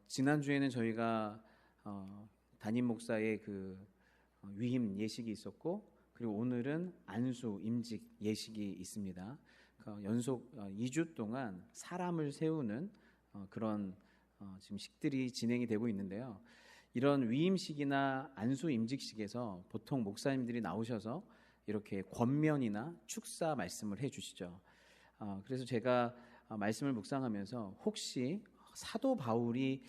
지난주에는 저희가 담임 목사의 그 위임 예식이 있었고, 그리고 오늘은 안수 임직 예식이 있습니다. 연속 2주 동안 사람을 세우는 그런 지금 식들이 진행이 되고 있는데요. 이런 위임식이나 안수 임직식에서 보통 목사님들이 나오셔서 이렇게 권면이나 축사 말씀을 해주시죠. 그래서 제가 말씀을 묵상하면서 혹시 사도 바울이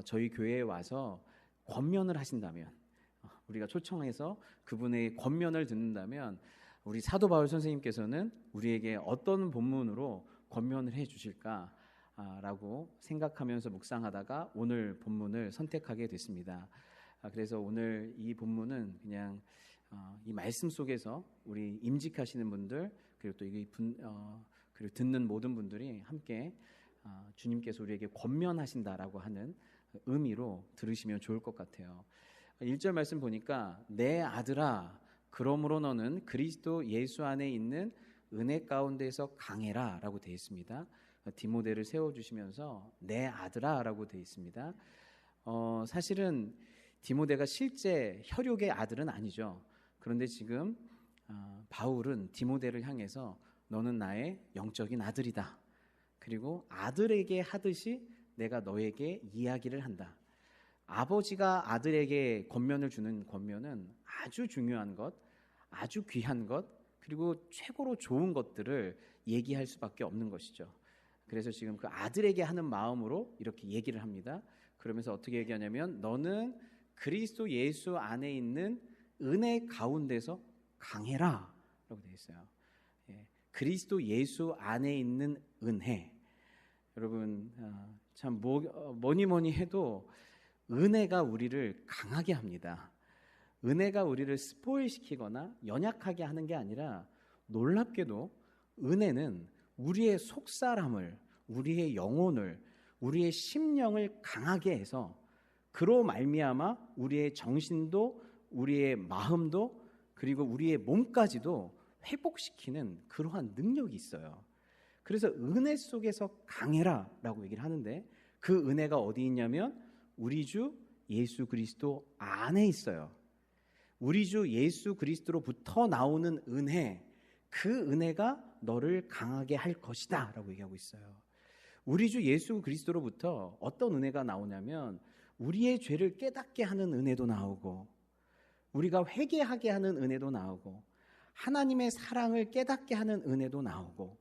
저희 교회에 와서 권면을 하신다면, 우리가 초청해서 그분의 권면을 듣는다면 우리 사도 바울 선생님께서는 우리에게 어떤 본문으로 권면을 해 주실까라고 생각하면서 묵상하다가 오늘 본문을 선택하게 됐습니다. 그래서 오늘 이 본문은 그냥 이 말씀 속에서 우리 임직하시는 분들, 그리고 또 그리고 듣는 모든 분들이 함께 주님께서 우리에게 권면하신다라고 하는 의미로 들으시면 좋을 것 같아요. 1절 말씀 보니까 내 아들아, 그러므로 너는 그리스도 예수 안에 있는 은혜 가운데서 강해라 라고 되어 있습니다. 디모데를 세워주시면서 내 아들아 라고 되어 있습니다. 사실은 디모데가 실제 혈육의 아들은 아니죠. 그런데 지금 바울은 디모데를 향해서 너는 나의 영적인 아들이다. 그리고 아들에게 하듯이 내가 너에게 이야기를 한다. 아버지가 아들에게 권면을 주는 권면은 아주 중요한 것, 아주 귀한 것, 그리고 최고로 좋은 것들을 얘기할 수밖에 없는 것이죠. 그래서 지금 그 아들에게 하는 마음으로 이렇게 얘기를 합니다. 그러면서 어떻게 얘기하냐면 너는 그리스도 예수 안에 있는 은혜 가운데서 강해라 라고 되어 있어요. 그리스도 예수 안에 있는 은혜. 여러분 참 뭐니 해도 은혜가 우리를 강하게 합니다. 은혜가 우리를 스포일시키거나 연약하게 하는 게 아니라 놀랍게도 은혜는 우리의 속사람을, 우리의 영혼을, 우리의 심령을 강하게 해서 그로 말미암아 우리의 정신도, 우리의 마음도, 그리고 우리의 몸까지도 회복시키는 그러한 능력이 있어요. 그래서 은혜 속에서 강해라 라고 얘기를 하는데, 그 은혜가 어디 있냐면 우리 주 예수 그리스도 안에 있어요. 우리 주 예수 그리스도로부터 나오는 은혜, 그 은혜가 너를 강하게 할 것이다 라고 얘기하고 있어요. 우리 주 예수 그리스도로부터 어떤 은혜가 나오냐면 우리의 죄를 깨닫게 하는 은혜도 나오고, 우리가 회개하게 하는 은혜도 나오고, 하나님의 사랑을 깨닫게 하는 은혜도 나오고,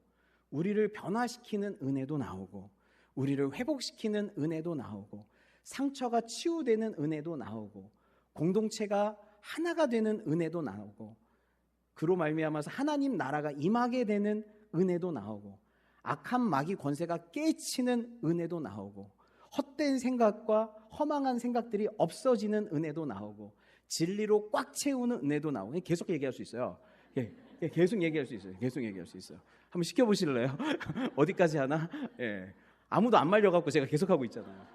우리를 변화시키는 은혜도 나오고, 우리를 회복시키는 은혜도 나오고, 상처가 치유되는 은혜도 나오고, 공동체가 하나가 되는 은혜도 나오고, 그로 말미암아서 하나님 나라가 임하게 되는 은혜도 나오고, 악한 마귀 권세가 깨치는 은혜도 나오고, 헛된 생각과 허망한 생각들이 없어지는 은혜도 나오고, 진리로 꽉 채우는 은혜도 나오고. 계속 얘기할 수 있어요. 계속 얘기할 수 있어요. 계속 얘기할 수 있어요. 한번 시켜보실래요? 어디까지 하나? 아무도 안 말려갖고 제가 계속하고 있잖아요.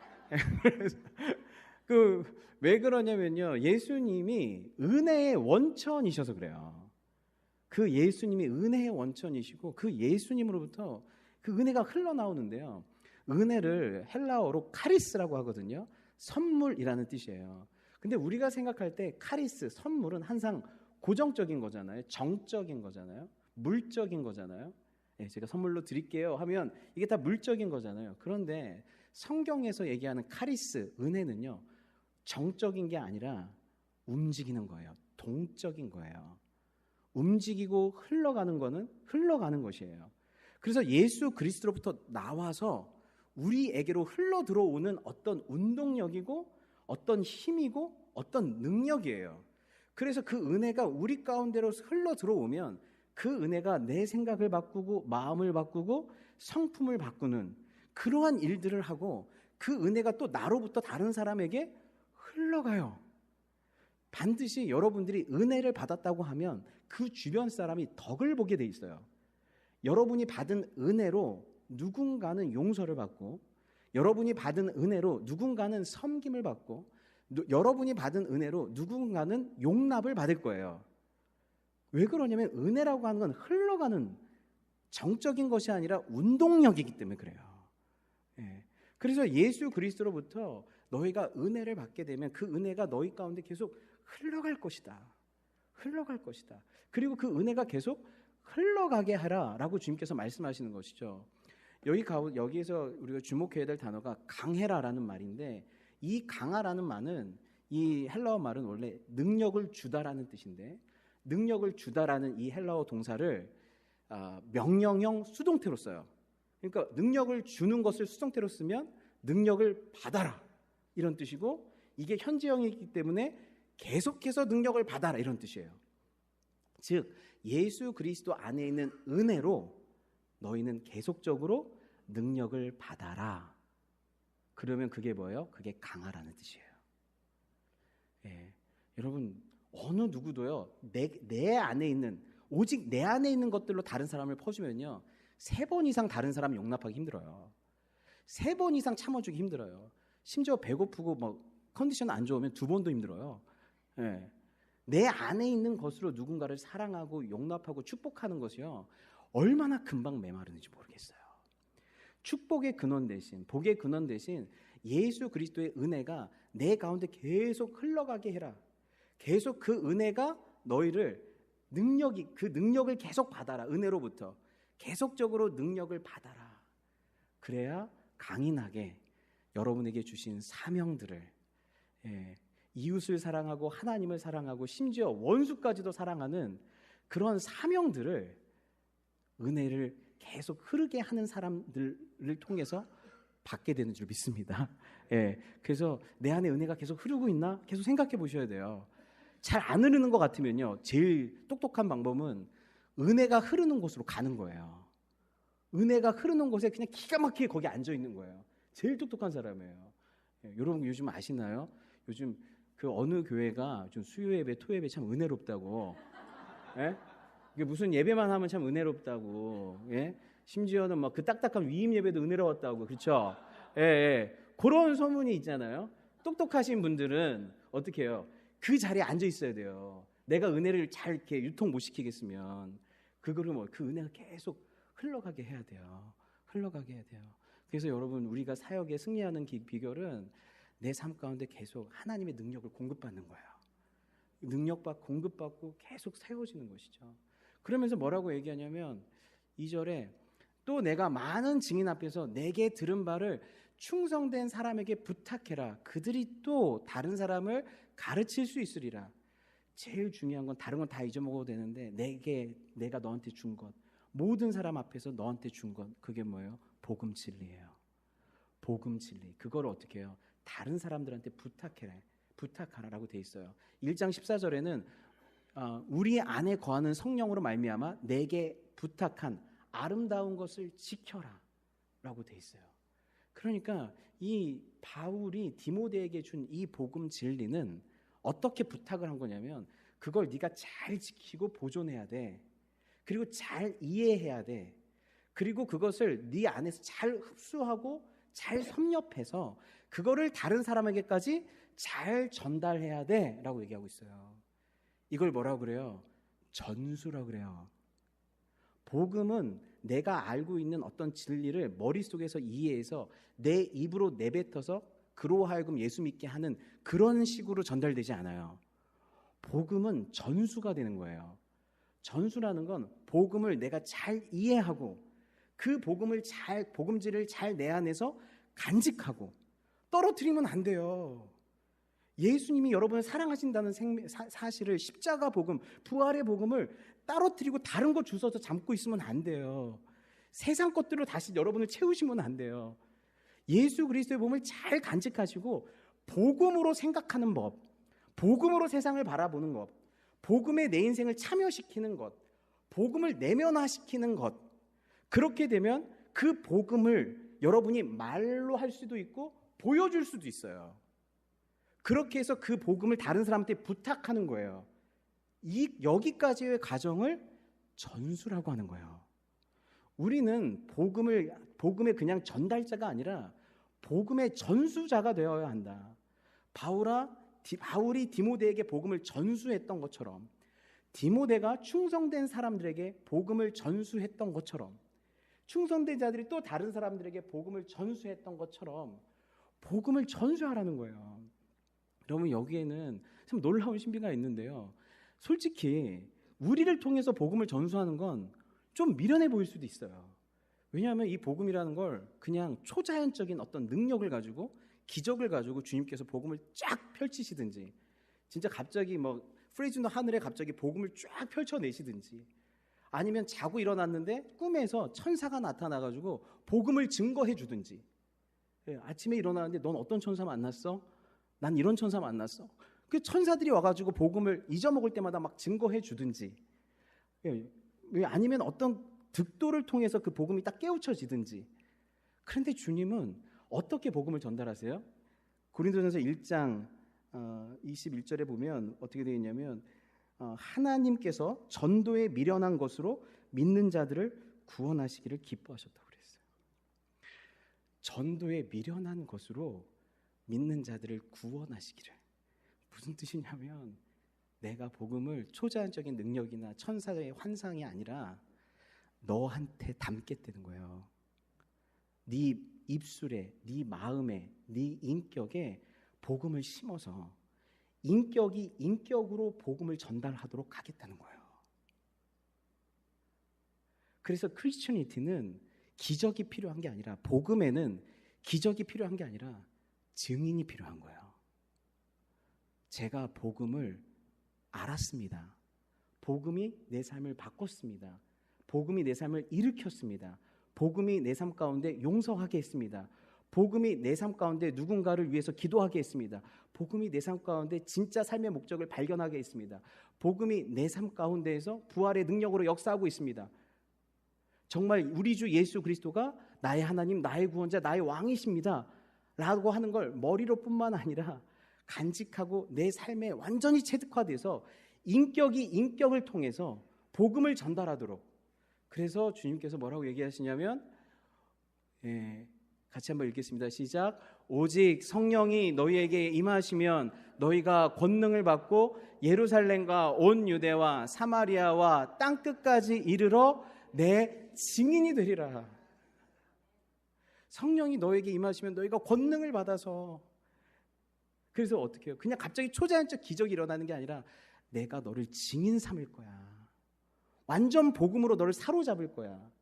왜 그러냐면요, 예수님이 은혜의 원천이셔서 그래요. 그 예수님이 은혜의 원천이시고 그 예수님으로부터 그 은혜가 흘러나오는데요, 은혜를 헬라어로 카리스라고 하거든요. 선물이라는 뜻이에요. 근데 우리가 생각할 때 카리스, 선물은 항상 고정적인 거잖아요. 정적인 거잖아요. 물적인 거잖아요. 제가 선물로 드릴게요 하면 이게 다 물적인 거잖아요. 그런데 성경에서 얘기하는 카리스, 은혜는요, 정적인 게 아니라 움직이는 거예요. 동적인 거예요. 움직이고 흘러가는 거는 흘러가는 것이에요. 그래서 예수 그리스도로부터 나와서 우리에게로 흘러 들어오는 어떤 운동력이고 어떤 힘이고 어떤 능력이에요. 그래서 그 은혜가 우리 가운데로 흘러 들어오면 그 은혜가 내 생각을 바꾸고 마음을 바꾸고 성품을 바꾸는 그러한 일들을 하고, 그 은혜가 또 나로부터 다른 사람에게 흘러가요. 반드시 여러분들이 은혜를 받았다고 하면 그 주변 사람이 덕을 보게 돼 있어요. 여러분이 받은 은혜로 누군가는 용서를 받고, 여러분이 받은 은혜로 누군가는 섬김을 받고, 여러분이 받은 은혜로 누군가는 용납을 받을 거예요. 왜 그러냐면 은혜라고 하는 건 흘러가는 정적인 것이 아니라 운동력이기 때문에 그래요. 그래서 예수 그리스도로부터 너희가 은혜를 받게 되면 그 은혜가 너희 가운데 계속 흘러갈 것이다. 흘러갈 것이다. 그리고 그 은혜가 계속 흘러가게 하라라고 주님께서 말씀하시는 것이죠. 여기에서 우리가 주목해야 될 단어가 강해라라는 말인데, 이 강하라는 말은, 이 헬라어 말은 원래 능력을 주다라는 뜻인데, 능력을 주다라는 이 헬라어 동사를 명령형 수동태로 써요. 그러니까 능력을 주는 것을 수동태로 쓰면 능력을 받아라 이런 뜻이고, 이게 현재형이기 때문에 계속해서 능력을 받아라 이런 뜻이에요. 즉 예수 그리스도 안에 있는 은혜로 너희는 계속적으로 능력을 받아라. 그러면 그게 뭐예요? 그게 강하라는 뜻이에요. 예, 여러분 어느 누구도요 내 안에 있는, 오직 내 안에 있는 것들로 다른 사람을 퍼주면요 3번 이상 다른 사람 용납하기 힘들어요. 3번 이상 참아주기 힘들어요. 심지어 배고프고 뭐 컨디션 안 좋으면 2번도 힘들어요. 예. 내 안에 있는 것으로 누군가를 사랑하고 용납하고 축복하는 것이요 얼마나 금방 메마르는지 모르겠어요. 축복의 근원 대신, 복의 근원 대신 예수 그리스도의 은혜가 내 가운데 계속 흘러가게 해라. 계속 그 은혜가 너희를 그 능력을 계속 받아라. 은혜로부터 계속적으로 능력을 받아라. 그래야 강인하게 여러분에게 주신 사명들을, 이웃을 사랑하고 하나님을 사랑하고 심지어 원수까지도 사랑하는 그런 사명들을, 은혜를 계속 흐르게 하는 사람들을 통해서 받게 되는 줄 믿습니다. 그래서 내 안에 은혜가 계속 흐르고 있나? 계속 생각해 보셔야 돼요. 잘 안 흐르는 것 같으면요 제일 똑똑한 방법은 은혜가 흐르는 곳으로 가는 거예요. 은혜가 흐르는 곳에 그냥 기가 막히게 거기 앉아 있는 거예요. 제일 똑똑한 사람이에요. 여러분 요즘 아시나요? 요즘 그 어느 교회가 좀 수요 예배, 토 예배 참 은혜롭다고. 이게 무슨 예배만 하면 참 은혜롭다고. 심지어는 막 그 딱딱한 위임 예배도 은혜로웠다고. 그렇죠? 그런 소문이 있잖아요. 똑똑하신 분들은 어떻게 해요? 그 자리에 앉아 있어야 돼요. 내가 은혜를 잘 이렇게 유통 못 시키겠으면 그거를 그 은혜가 계속 흘러가게 해야 돼요. 흘러가게 해야 돼요. 그래서 여러분 우리가 사역에 승리하는 비결은 내 삶 가운데 계속 하나님의 능력을 공급받는 거예요. 능력받고 공급받고 계속 세워지는 것이죠. 그러면서 뭐라고 얘기하냐면 2절에 또 내가 많은 증인 앞에서 내게 들은 바를 충성된 사람에게 부탁해라. 그들이 또 다른 사람을 가르칠 수 있으리라. 제일 중요한 건 다른 건 다 잊어먹어도 되는데 내가 너한테 준 것, 모든 사람 앞에서 너한테 준 것, 그게 뭐예요? 복음 진리예요. 복음 진리. 그걸 어떻게 해요? 다른 사람들한테 부탁하라라고 돼 있어요. 1장 14절에는 우리 안에 거하는 성령으로 말미암아 내게 부탁한 아름다운 것을 지켜라 라고 돼 있어요. 그러니까 이 바울이 디모데에게 준 이 복음 진리는 어떻게 부탁을 한 거냐면 그걸 네가 잘 지키고 보존해야 돼. 그리고 잘 이해해야 돼. 그리고 그것을 네 안에서 잘 흡수하고 잘 섭렵해서 그거를 다른 사람에게까지 잘 전달해야 돼 라고 얘기하고 있어요. 이걸 뭐라고 그래요? 전수라고 그래요. 복음은 내가 알고 있는 어떤 진리를 머릿속에서 이해해서 내 입으로 내뱉어서 그로 하여금 예수 믿게 하는 그런 식으로 전달되지 않아요. 복음은 전수가 되는 거예요. 전수라는 건 복음을 내가 잘 이해하고 그 복음질을 잘 내 안에서 간직하고 떨어뜨리면 안 돼요. 예수님이 여러분을 사랑하신다는 사실을, 십자가 복음, 부활의 복음을 떨어뜨리고 다른 거 주워서 담고 있으면 안 돼요. 세상 것들로 다시 여러분을 채우시면 안 돼요. 예수 그리스도의 복음을 잘 간직하시고 복음으로 생각하는 법, 복음으로 세상을 바라보는 것, 복음에 내 인생을 참여시키는 것, 복음을 내면화시키는 것, 그렇게 되면 그 복음을 여러분이 말로 할 수도 있고 보여줄 수도 있어요. 그렇게 해서 그 복음을 다른 사람한테 부탁하는 거예요. 여기까지의 과정을 전수라고 하는 거예요. 우리는 복음의 그냥 전달자가 아니라 복음의 전수자가 되어야 한다. 바울이 디모데에게 복음을 전수했던 것처럼, 디모데가 충성된 사람들에게 복음을 전수했던 것처럼, 충성된 자들이 또 다른 사람들에게 복음을 전수했던 것처럼 복음을 전수하라는 거예요. 여러분, 여기에는 참 놀라운 신비가 있는데요. 솔직히 우리를 통해서 복음을 전수하는 건 좀 미련해 보일 수도 있어요. 왜냐하면 이 복음이라는 걸 그냥 초자연적인 어떤 능력을 가지고, 기적을 가지고 주님께서 복음을 쫙 펼치시든지, 진짜 갑자기 뭐 프레이즈노 하늘에 갑자기 복음을 쫙 펼쳐내시든지, 아니면 자고 일어났는데 꿈에서 천사가 나타나가지고 복음을 증거해 주든지, 아침에 일어나는데 넌 어떤 천사 만났어? 난 이런 천사 만났어. 그 천사들이 와가지고 복음을 잊어먹을 때마다 막 증거해 주든지, 아니면 어떤 득도를 통해서 그 복음이 딱 깨우쳐지든지. 그런데 주님은 어떻게 복음을 전달하세요? 고린도전서 1장 21절에 보면 어떻게 되어 있냐면, 하나님께서 전도에 미련한 것으로 믿는 자들을 구원하시기를 기뻐하셨다고 그랬어요. 전도에 미련한 것으로 믿는 자들을 구원하시기를. 무슨 뜻이냐면, 내가 복음을 초자연적인 능력이나 천사의 환상이 아니라 너한테 담겠다는 거예요. 네 입술에, 네 마음에, 네 인격에 복음을 심어서 인격이 인격으로 복음을 전달하도록 하겠다는 거예요. 그래서 크리스천리티는 기적이 필요한 게 아니라, 복음에는 기적이 필요한 게 아니라 증인이 필요한 거예요. 제가 복음을 알았습니다. 복음이 내 삶을 바꿨습니다. 복음이 내 삶을 일으켰습니다. 복음이 내 삶 가운데 용서하게 했습니다. 복음이 내 삶 가운데 누군가를 위해서 기도하게 했습니다. 복음이 내 삶 가운데 진짜 삶의 목적을 발견하게 했습니다. 복음이 내 삶 가운데에서 부활의 능력으로 역사하고 있습니다. 정말 우리 주 예수 그리스도가 나의 하나님, 나의 구원자, 나의 왕이십니다 라고 하는 걸 머리로 뿐만 아니라 간직하고 내 삶에 완전히 체득화돼서 인격이 인격을 통해서 복음을 전달하도록. 그래서 주님께서 뭐라고 얘기하시냐면, 같이 한번 읽겠습니다. 시작. 오직 성령이 너희에게 임하시면 너희가 권능을 받고 예루살렘과 온 유대와 사마리아와 땅끝까지 이르러 내 증인이 되리라. 성령이 너에게 임하시면 너희가 권능을 받아서, 그래서 어떻게 해요? 그냥 갑자기 초자연적 기적이 일어나는 게 아니라 내가 너를 증인 삼을 거야. 완전 복음으로 너를 사로잡을 거야.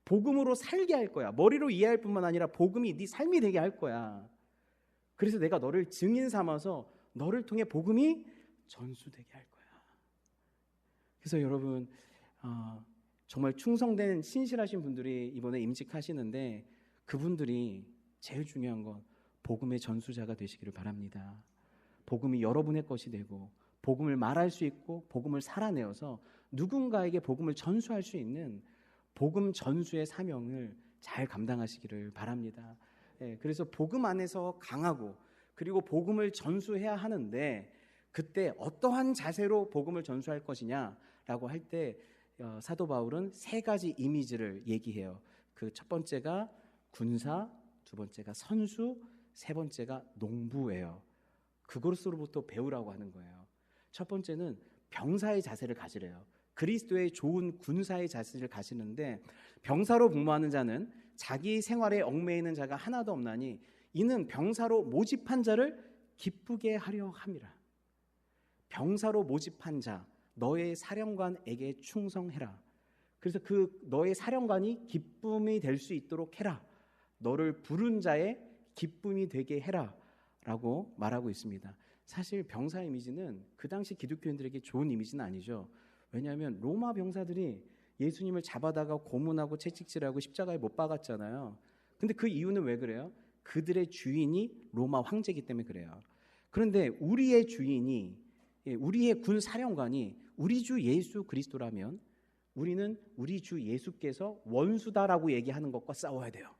복음으로 살게 할 거야. 머리로 이해할 뿐만 아니라 복음이 네 삶이 되게 할 거야. 그래서 내가 너를 증인 삼아서 너를 통해 복음이 전수되게 할 거야. 그래서 여러분, 정말 충성된 신실하신 분들이 이번에 임직하시는데, 그분들이 제일 중요한 건 복음의 전수자가 되시기를 바랍니다. 복음이 여러분의 것이 되고 복음을 말할 수 있고 복음을 살아내어서 누군가에게 복음을 전수할 수 있는 복음 전수의 사명을 잘 감당하시기를 바랍니다. 그래서 복음 안에서 강하고, 그리고 복음을 전수해야 하는데, 그때 어떠한 자세로 복음을 전수할 것이냐라고 할 때 사도 바울은 세 가지 이미지를 얘기해요. 그 첫 번째가 군사, 두 번째가 선수, 세 번째가 농부예요. 그것으로부터 배우라고 하는 거예요. 첫 번째는 병사의 자세를 가지래요. 그리스도의 좋은 군사의 자세를 가지는데, 병사로 복무하는 자는 자기 생활에 얽매이는 자가 하나도 없나니 이는 병사로 모집한 자를 기쁘게 하려 함이라. 병사로 모집한 자, 너의 사령관에게 충성해라. 그래서 그 너의 사령관이 기쁨이 될 수 있도록 해라. 너를 부른 자의 기쁨이 되게 해라 라고 말하고 있습니다. 사실 병사 이미지는 그 당시 기독교인들에게 좋은 이미지는 아니죠. 왜냐하면 로마 병사들이 예수님을 잡아다가 고문하고 채찍질하고 십자가에 못 박았잖아요. 근데 그 이유는 왜 그래요? 그들의 주인이 로마 황제이기 때문에 그래요. 그런데 우리의 주인이, 우리의 군 사령관이 우리 주 예수 그리스도라면, 우리는 우리 주 예수께서 원수다라고 얘기하는 것과 싸워야 돼요.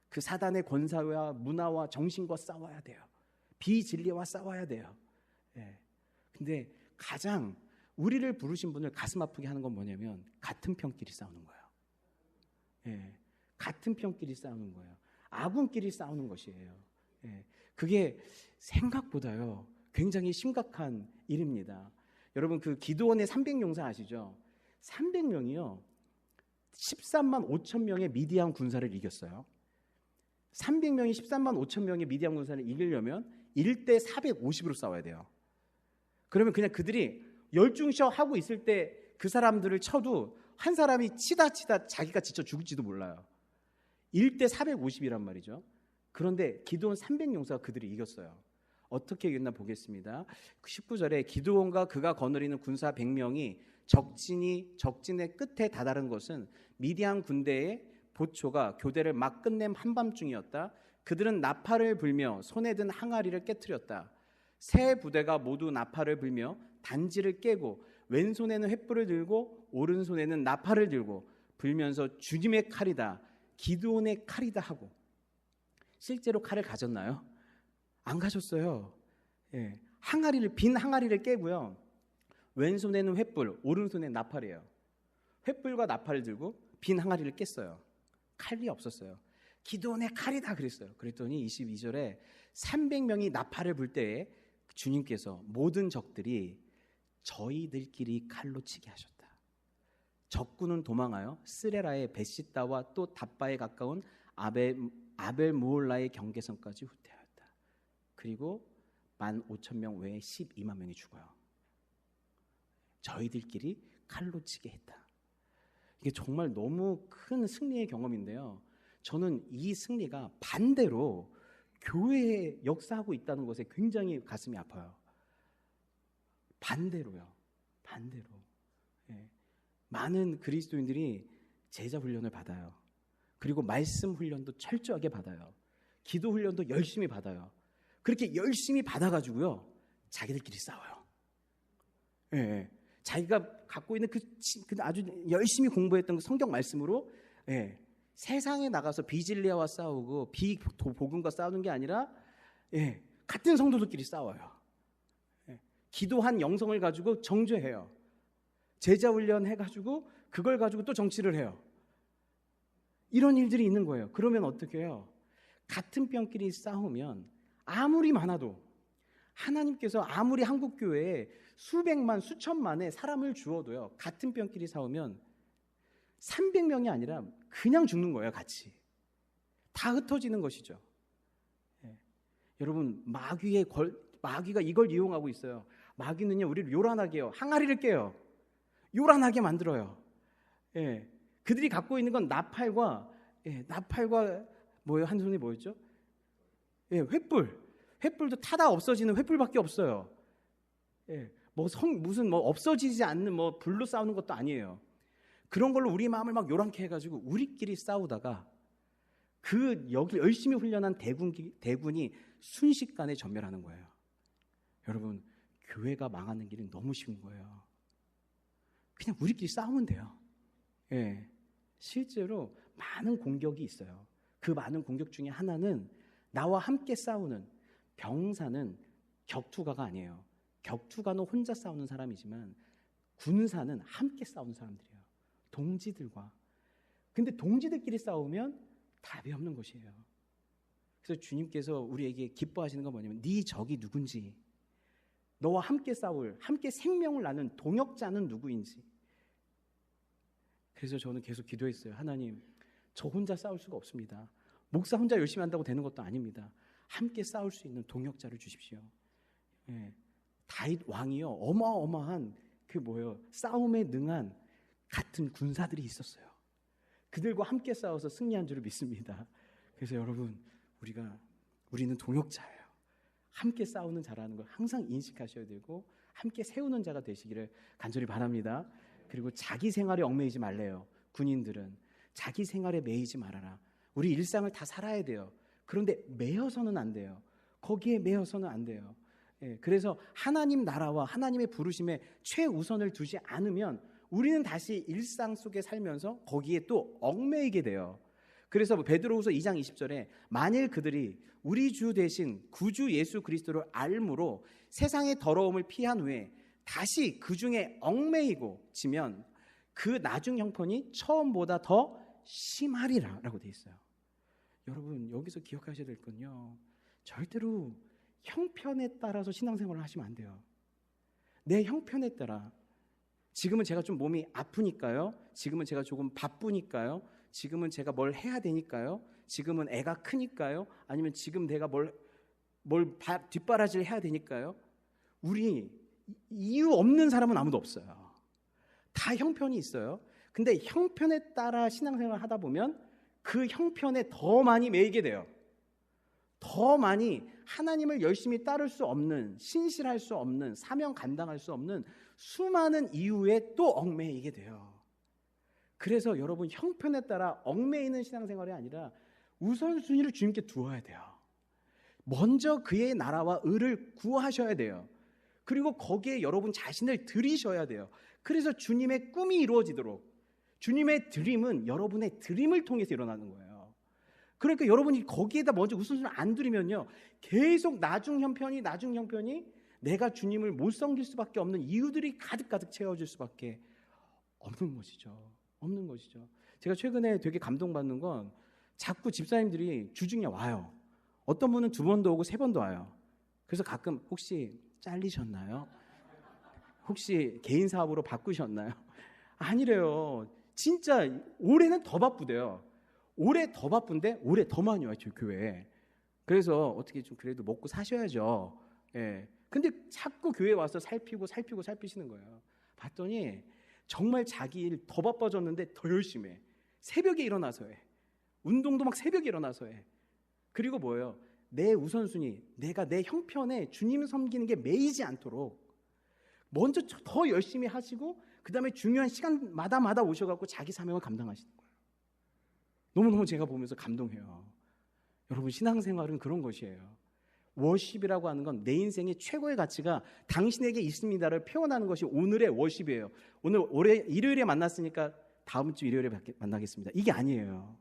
그 사단의 권사와 문화와 정신과 싸워야 돼요. 비진리와 싸워야 돼요. 근데 가장 우리를 부르신 분을 가슴 아프게 하는 건 뭐냐면 같은 편끼리 싸우는 거예요. 같은 편끼리 싸우는 거예요. 아군끼리 싸우는 것이에요. 그게 생각보다요 굉장히 심각한 일입니다. 여러분, 그 기드온의 300용사 아시죠? 300명이요 13만 5천 명의 미디안 군사를 이겼어요. 300명이 13만 5천 명의 미디안 군사를 이기려면 1대 450으로 싸워야 돼요. 그러면 그냥 그들이 열중셔 하고 있을 때 그 사람들을 쳐도 한 사람이 치다 자기가 지쳐 죽을지도 몰라요. 1대 450이란 말이죠. 그런데 기드온 300용사가 그들이 이겼어요. 어떻게 이겼나 보겠습니다. 19절에 기드온과 그가 거느리는 군사 100명이 적진의 끝에 다다른 것은 미디안 군대의 보초가 교대를 막 끝낸 한밤중이었다. 그들은 나팔을 불며 손에 든 항아리를 깨트렸다. 세 부대가 모두 나팔을 불며 단지를 깨고 왼손에는 횃불을 들고 오른손에는 나팔을 들고 불면서 주님의 칼이다, 기드온의 칼이다 하고. 실제로 칼을 가졌나요? 안 가졌어요. 예. 빈 항아리를 깨고요. 왼손에는 횃불, 오른손에 나팔이에요. 횃불과 나팔을 들고 빈 항아리를 깼어요. 칼이 없었어요. 기드온의 칼이다 그랬어요. 그랬더니 22절에 300명이 나팔을 불 때에 주님께서 모든 적들이 저희들끼리 칼로 치게 하셨다. 적군은 도망하여 스레라의 베시다와 또 답바에 가까운 아벨 무홀라의 경계선까지 후퇴하였다. 그리고 15,000명 외에 12만 명이 죽어요. 저희들끼리 칼로 치게 했다. 이게 정말 너무 큰 승리의 경험인데요. 저는 이 승리가 반대로 교회에 역사하고 있다는 것에 굉장히 가슴이 아파요. 반대로요. 예. 많은 그리스도인들이 제자 훈련을 받아요. 그리고 말씀 훈련도 철저하게 받아요. 기도 훈련도 열심히 받아요. 그렇게 열심히 받아가지고요, 자기들끼리 싸워요. 예. 자기가 갖고 있는 그 아주 열심히 공부했던 그 성경 말씀으로, 예, 세상에 나가서 비진리아와 싸우고 비복음과 싸우는 게 아니라, 예, 같은 성도들끼리 싸워요. 예, 기도한 영성을 가지고 정죄해요. 제자 훈련 해가지고 그걸 가지고 또 정치를 해요. 이런 일들이 있는 거예요. 그러면 어떻게 해요? 같은 뼈끼리 싸우면 아무리 많아도, 하나님께서 아무리 한국교회에 수백만 수천만의 사람을 주어도요, 같은 뼈끼리 싸우면 300명이 아니라 그냥 죽는 거예요. 같이 다 흩어지는 것이죠. 예. 여러분, 마귀가 이걸 이용하고 있어요. 마귀는요, 우리를 요란하게 해요. 항아리를 깨요. 요란하게 만들어요. 예. 그들이 갖고 있는 건 나팔과 뭐예요? 한 손이 뭐였죠? 예, 횃불도 타다 없어지는 횃불밖에 없어요. 예, 무슨 없어지지 않는 불로 싸우는 것도 아니에요. 그런 걸로 우리 마음을 막 요란케 해가지고 우리끼리 싸우다가 여기 열심히 훈련한 대군이 순식간에 전멸하는 거예요. 여러분, 교회가 망하는 길은 너무 쉬운 거예요. 그냥 우리끼리 싸우면 돼요. 예, 실제로 많은 공격이 있어요. 그 많은 공격 중에 하나는 나와 함께 싸우는 병사는 격투가가 아니에요. 격투가는 혼자 싸우는 사람이지만 군사는 함께 싸우는 사람들이에요. 동지들과. 근데 동지들끼리 싸우면 답이 없는 것이에요. 그래서 주님께서 우리에게 기뻐하시는 건 뭐냐면, 네 적이 누군지, 너와 함께 싸울, 함께 생명을 나눈 동역자는 누구인지. 그래서 저는 계속 기도했어요. 하나님, 저 혼자 싸울 수가 없습니다. 목사 혼자 열심히 한다고 되는 것도 아닙니다. 함께 싸울 수 있는 동역자를 주십시오. 예. 다윗 왕이요, 어마어마한 싸움에 능한 같은 군사들이 있었어요. 그들과 함께 싸워서 승리한 줄을 믿습니다. 그래서 여러분, 우리는 동역자예요. 함께 싸우는 자라는 걸 항상 인식하셔야 되고, 함께 세우는 자가 되시기를 간절히 바랍니다. 그리고 자기 생활에 얽매이지 말래요. 군인들은 자기 생활에 매이지 말아라. 우리 일상을 다 살아야 돼요. 그런데 매여서는 안 돼요. 거기에 매여서는 안 돼요. 예, 그래서 하나님 나라와 하나님의 부르심에 최우선을 두지 않으면 우리는 다시 일상 속에 살면서 거기에 또 얽매이게 돼요. 그래서 베드로후서 2장 20절에 만일 그들이 우리 주 대신 구주 예수 그리스도를 알므로 세상의 더러움을 피한 후에 다시 그 중에 얽매이고 지면 그 나중 형편이 처음보다 더 심하리라 라고 되어 있어요. 여러분, 여기서 기억하셔야 될 건요, 절대로 형편에 따라서 신앙생활을 하시면 안 돼요. 내 형편에 따라 지금은 제가 좀 몸이 아프니까요. 지금은 제가 조금 바쁘니까요. 지금은 제가 뭘 해야 되니까요. 지금은 애가 크니까요. 아니면 지금 내가 뭘 뒷바라지를 해야 되니까요. 우리 이유 없는 사람은 아무도 없어요. 다 형편이 있어요. 근데 형편에 따라 신앙생활을 하다 보면 그 형편에 더 많이 매이게 돼요. 더 많이 하나님을 열심히 따를 수 없는, 신실할 수 없는, 사명 감당할 수 없는 수많은 이유에 또 얽매이게 돼요. 그래서 여러분, 형편에 따라 얽매이는 신앙생활이 아니라 우선순위를 주님께 두어야 돼요. 먼저 그의 나라와 의를 구하셔야 돼요. 그리고 거기에 여러분 자신을 들이셔야 돼요. 그래서 주님의 꿈이 이루어지도록, 주님의 드림은 여러분의 드림을 통해서 일어나는 거예요. 그러니까 여러분이 거기에다 먼저 우선순위를 안 두리면요, 계속 나중 형편이 내가 주님을 못 섬길 수밖에 없는 이유들이 가득가득 채워질 수밖에 없는 것이죠. 제가 최근에 되게 감동받는 건 자꾸 집사님들이 주중에 와요. 어떤 분은 2번도 오고 3번도 와요. 그래서 가끔 혹시 잘리셨나요? 혹시 개인 사업으로 바꾸셨나요? 아니래요. 진짜 올해는 더 바쁘대요. 올해 더 바쁜데 올해 더 많이 와요, 저희 교회에. 그래서 어떻게 좀 그래도 먹고 사셔야죠. 예. 근데 자꾸 교회에 와서 살피시는 거예요. 봤더니 정말 자기 일 더 바빠졌는데 더 열심히 해. 새벽에 일어나서 해. 운동도 막 새벽에 일어나서 해. 그리고 뭐예요? 내 우선순위, 내가 내 형편에 주님 섬기는 게 매이지 않도록 먼저 더 열심히 하시고, 그 다음에 중요한 시간마다 오셔갖고 자기 사명을 감당하시는 거예요. 너무너무 제가 보면서 감동해요. 여러분, 신앙생활은 그런 것이에요. 워십이라고 하는 건 내 인생의 최고의 가치가 당신에게 있습니다를 표현하는 것이 오늘의 워십이에요. 올해 일요일에 만났으니까 다음 주 일요일에 만나겠습니다. 이게 아니에요.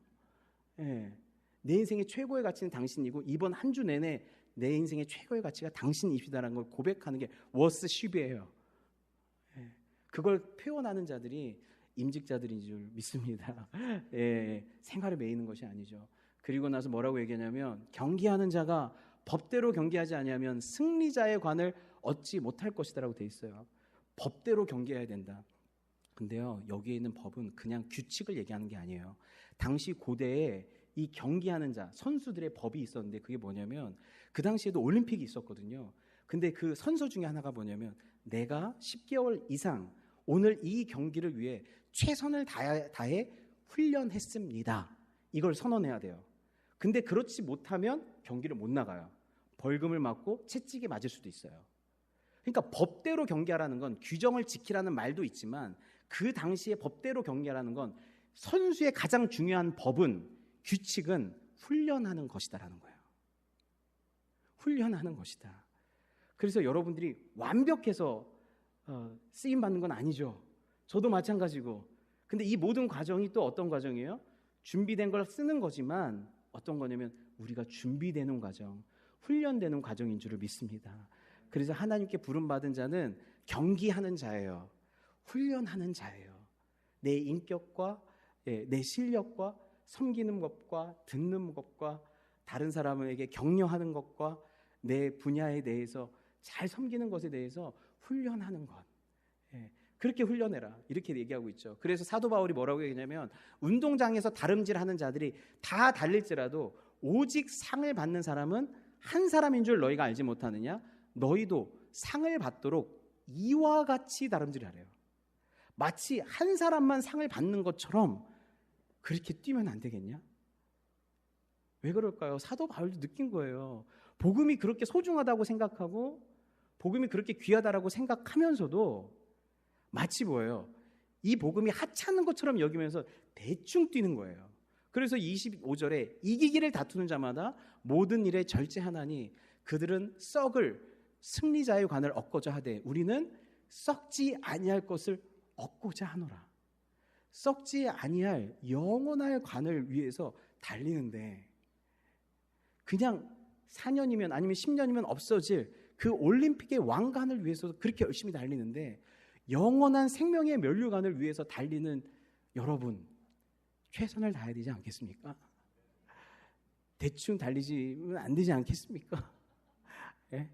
예. 내 인생의 최고의 가치는 당신이고, 이번 한 주 내내 내 인생의 최고의 가치가 당신이시다라는 걸 고백하는 게 워십이에요. 예. 그걸 표현하는 자들이 임직자들인 줄 믿습니다. 예. 생활에 매이는 것이 아니죠. 그리고 나서 뭐라고 얘기하냐면, 경기하는 자가 법대로 경기하지 아니하면 승리자의 관을 얻지 못할 것이다라고 돼 있어요. 법대로 경기해야 된다. 근데요, 여기에 있는 법은 그냥 규칙을 얘기하는 게 아니에요. 당시 고대에 이 경기하는 자, 선수들의 법이 있었는데, 그게 뭐냐면, 그 당시에도 올림픽이 있었거든요. 근데 그 선서 중에 하나가 뭐냐면, 내가 10개월 이상 오늘 이 경기를 위해 최선을 다해 훈련했습니다. 이걸 선언해야 돼요. 근데 그렇지 못하면 경기를 못 나가요. 벌금을 맞고 채찍에 맞을 수도 있어요. 그러니까 법대로 경기하라는 건 규정을 지키라는 말도 있지만, 그 당시에 법대로 경기하라는 건 선수의 가장 중요한 법은, 규칙은 훈련하는 것이다라는 거예요. 훈련하는 것이다. 그래서 여러분들이 완벽해서 쓰임 받는 건 아니죠. 저도 마찬가지고. 근데 이 모든 과정이 또 어떤 과정이에요? 준비된 걸 쓰는 거지만 어떤 거냐면 우리가 준비되는 과정, 훈련되는 과정인 줄을 믿습니다. 그래서 하나님께 부름받은 자는 경기하는 자예요. 훈련하는 자예요. 내 인격과 내 실력과 섬기는 것과 듣는 것과 다른 사람에게 격려하는 것과 내 분야에 대해서 잘 섬기는 것에 대해서 훈련하는 것. 그렇게 훈련해라, 이렇게 얘기하고 있죠. 그래서 사도 바울이 뭐라고 얘기하냐면, 운동장에서 다름질하는 자들이 다 달릴지라도 오직 상을 받는 사람은 한 사람인 줄 너희가 알지 못하느냐? 너희도 상을 받도록 이와 같이 다름질하래요. 마치 한 사람만 상을 받는 것처럼 그렇게 뛰면 안 되겠냐? 왜 그럴까요? 사도 바울도 느낀 거예요. 복음이 그렇게 소중하다고 생각하고 복음이 그렇게 귀하다라고 생각하면서도 마치 뭐예요? 이 복음이 하찮은 것처럼 여기면서 대충 뛰는 거예요. 그래서 25절에 이기기를 다투는 자마다 모든 일에 절제하나니 그들은 썩을 승리자의 관을 얻고자 하되 우리는 썩지 아니할 것을 얻고자 하노라. 썩지 아니할 영원할 관을 위해서 달리는데, 그냥 4년이면 아니면 10년이면 없어질 그 올림픽의 왕관을 위해서 그렇게 열심히 달리는데, 영원한 생명의 면류관을 위해서 달리는 여러분, 최선을 다해야 되지 않겠습니까? 대충 달리지면 안 되지 않겠습니까? 예?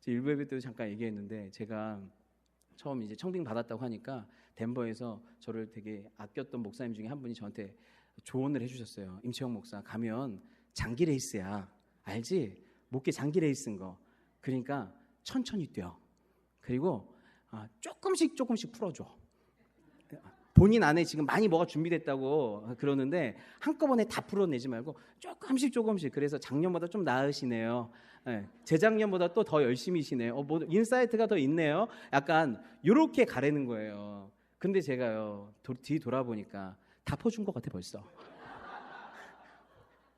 제 일부 예배 때도 잠깐 얘기했는데, 제가 처음 이제 청빙 받았다고 하니까 덴버에서 저를 되게 아꼈던 목사님 중에 한 분이 저한테 조언을 해주셨어요. 임채영 목사, 가면 장기 레이스야. 알지? 목계 장기 레이스인 거. 그러니까 천천히 뛰어. 그리고 조금씩 풀어줘. 본인 안에 지금 많이 뭐가 준비됐다고 그러는데 한꺼번에 다 풀어내지 말고 조금씩. 그래서 작년보다 좀 나으시네요. 네, 재작년보다 또 더 열심히시네요. 뭐 인사이트가 더 있네요. 약간 이렇게 가라는 거예요. 근데 제가요 뒤 돌아보니까 다 퍼준 것 같아 벌써.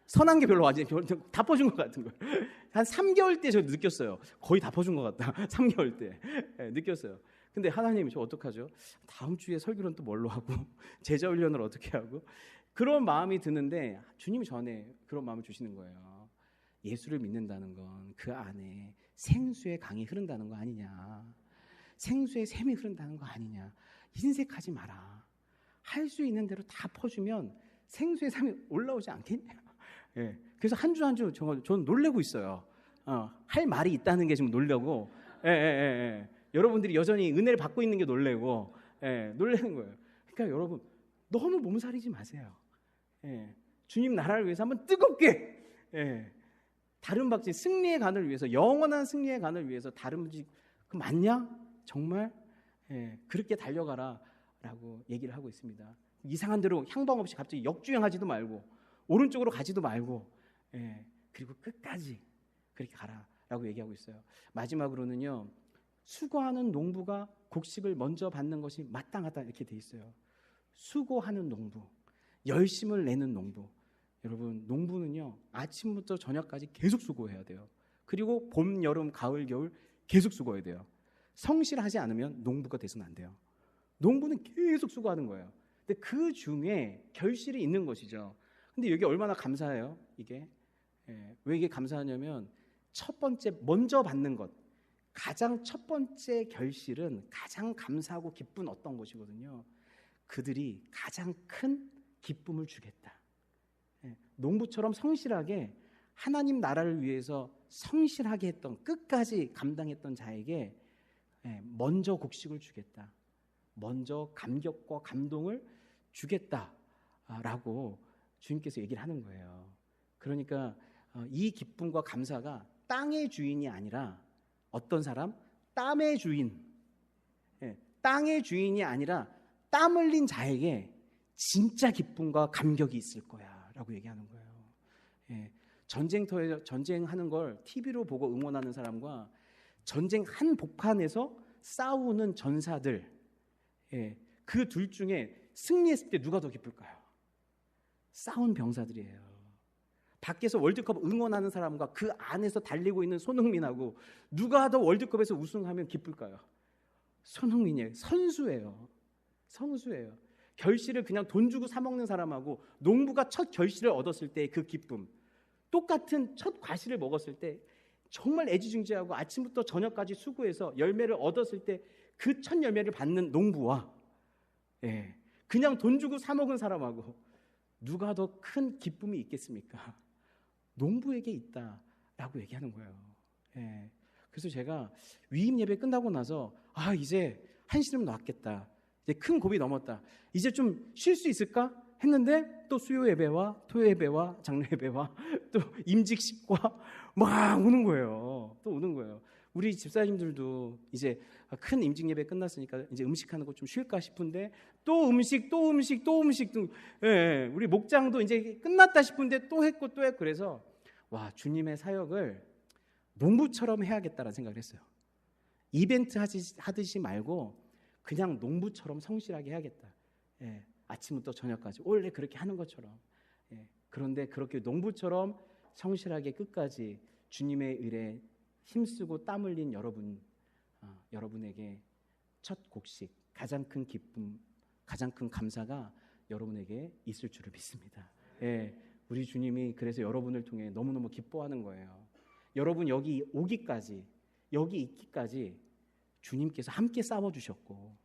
선한 게 별로 아직 다 퍼준 것 같은 거예요. 한 3개월 때 저 느꼈어요. 거의 다 퍼준 것 같다. 3개월 때 느꼈어요. 근데 하나님 저 어떡하죠? 다음 주에 설교는 또 뭘로 하고 제자 훈련을 어떻게 하고 그런 마음이 드는데 주님이 전에 그런 마음을 주시는 거예요. 예수를 믿는다는 건 그 안에 생수의 강이 흐른다는 거 아니냐. 생수의 샘이 흐른다는 거 아니냐. 인색하지 마라. 할 수 있는 대로 다 퍼주면 생수의 샘이 올라오지 않겠냐. 예. 그래서 한 주 한 주 저는 놀래고 있어요. 할 말이 있다는 게 지금 놀라고. 예. 여러분들이 여전히 은혜를 받고 있는 게 놀래고, 놀라는 거예요. 그러니까 여러분 너무 몸살이지 마세요. 주님 나라를 위해서 한번 뜨겁게, 다른 박질 승리의 간을 위해서, 영원한 승리의 간을 위해서 다른 박질 그 맞냐? 정말 그렇게 달려가라라고 얘기를 하고 있습니다. 이상한 대로 향방 없이 갑자기 역주행하지도 말고 오른쪽으로 가지도 말고, 그리고 끝까지 그렇게 가라라고 얘기하고 있어요. 마지막으로는요. 수고하는 농부가 곡식을 먼저 받는 것이 마땅하다 이렇게 돼 있어요. 수고하는 농부, 열심을 내는 농부. 여러분 농부는요 아침부터 저녁까지 계속 수고해야 돼요. 그리고 봄, 여름, 가을, 겨울 계속 수고해야 돼요. 성실하지 않으면 농부가 돼서는 안 돼요. 농부는 계속 수고하는 거예요. 근데 그 중에 결실이 있는 것이죠. 근데 여기 얼마나 감사해요. 이게 왜 이게 감사하냐면 첫 번째 먼저 받는 것. 가장 첫 번째 결실은 가장 감사하고 기쁜 어떤 것이거든요. 그들이 가장 큰 기쁨을 주겠다. 농부처럼 성실하게 하나님 나라를 위해서 성실하게 했던 끝까지 감당했던 자에게 먼저 곡식을 주겠다. 먼저 감격과 감동을 주겠다라고 주님께서 얘기를 하는 거예요. 그러니까 이 기쁨과 감사가 땅의 주인이 아니라 어떤 사람? 땀의 주인. 땅의 주인이 아니라 땀 흘린 자에게 진짜 기쁨과 감격이 있을 거야 라고 얘기하는 거예요. 전쟁터에서 전쟁하는 걸 TV로 보고 응원하는 사람과 전쟁 한 복판에서 싸우는 전사들, 그 둘 중에 승리했을 때 누가 더 기쁠까요? 싸운 병사들이에요. 밖에서 월드컵 응원하는 사람과 그 안에서 달리고 있는 손흥민하고 누가 더 월드컵에서 우승하면 기쁠까요? 손흥민이에요. 선수예요. 결실을 그냥 돈 주고 사 먹는 사람하고 농부가 첫 결실을 얻었을 때의 그 기쁨, 똑같은 첫 과실을 먹었을 때 정말 애지중지하고 아침부터 저녁까지 수고해서 열매를 얻었을 때 그 첫 열매를 받는 농부와 그냥 돈 주고 사 먹은 사람하고 누가 더 큰 기쁨이 있겠습니까? 농부에게 있다라고 얘기하는 거예요. 그래서 제가 위임 예배 끝나고 나서 이제 한시름 놨겠다. 이제 큰 고비 넘었다. 이제 좀 쉴 수 있을까? 했는데 또 수요 예배와 토요 예배와 장로 예배와 또 임직식과 막 오는 거예요. 또 오는 거예요. 우리 집사님들도 이제 큰 임직 예배 끝났으니까 이제 음식하는 거 좀 쉴까 싶은데 또 음식 우리 목장도 이제 끝났다 싶은데 또 했고 그래서 주님의 사역을 농부처럼 해야겠다라는 생각을 했어요. 이벤트 하듯이 말고 그냥 농부처럼 성실하게 해야겠다. 아침부터 저녁까지 원래 그렇게 하는 것처럼. 그런데 그렇게 농부처럼 성실하게 끝까지 주님의 일에 힘쓰고 땀 흘린 여러분에게 첫 곡식, 가장 큰 기쁨, 가장 큰 감사가 여러분에게 있을 줄을 믿습니다. 우리 주님이 그래서 여러분을 통해 너무너무 기뻐하는 거예요. 여러분 여기 오기까지, 여기 있기까지 주님께서 함께 싸워주셨고,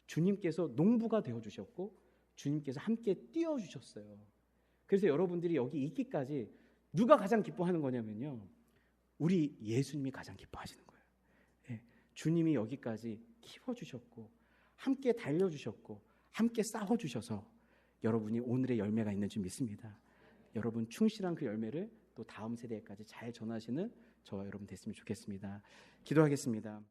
주님께서 농부가 되어주셨고, 주님께서 함께 띄워주셨어요. 그래서 여러분들이 여기 있기까지 누가 가장 기뻐하는 거냐면요, 우리 예수님이 가장 기뻐하시는 거예요. 주님이 여기까지 키워주셨고 함께 달려주셨고 함께 싸워주셔서 여러분이 오늘의 열매가 있는 줄 믿습니다. 여러분 충실한 그 열매를 또 다음 세대까지 잘 전하시는 저와 여러분 됐으면 좋겠습니다. 기도하겠습니다.